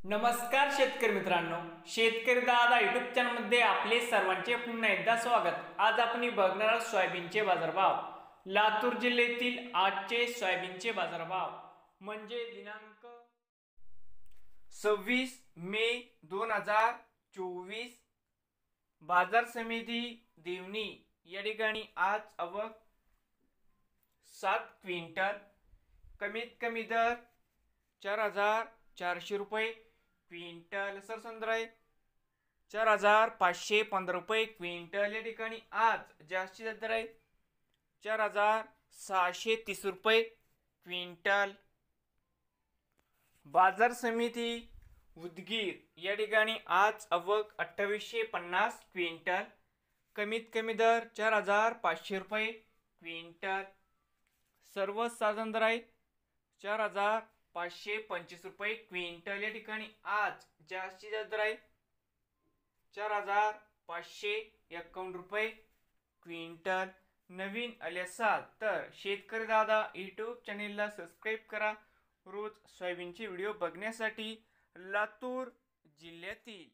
नमस्कार शेतकरी मित्रांनो, शेतकरी दादा युट्यूब चॅनलमध्ये आपले सर्वांचे पुन्हा एकदा स्वागत। आज आपण बघणार आहोत सोयाबीनचे बाजारभाव। लातूर जिल्ह्यातील आजचे सोयाबीनचे बाजारभाव म्हणजे दिनांक 26 मे 2024। बाजार समिती देवणी या ठिकाणी आज आवक 7 क्विंटल, कमीत कमी दर 4,400 रुपये क्विंटल, सरसंद्राय 4,515 रुपये क्विंटल। या ठिकाणी आज जास्तीत दर आहे 4,630 रुपये क्विंटल। बाजार समिती उदगीर या ठिकाणी आज आवक 2850 क्विंटल, कमीत कमी दर 4,500 रुपये क्विंटल, सर्वसाधारण दर आहे 4,525 रुपये क्विंटल। या ठिकाणी आज जास्तीत जास्त दर आहे 4,551 रुपये क्विंटल। नवीन आले असाल तर शेतकरी दादा यूट्यूब चॅनेलला सबस्क्राईब करा रोज सोयाबीनचे व्हिडिओ बघण्यासाठी। लातूर जिल्ह्यातील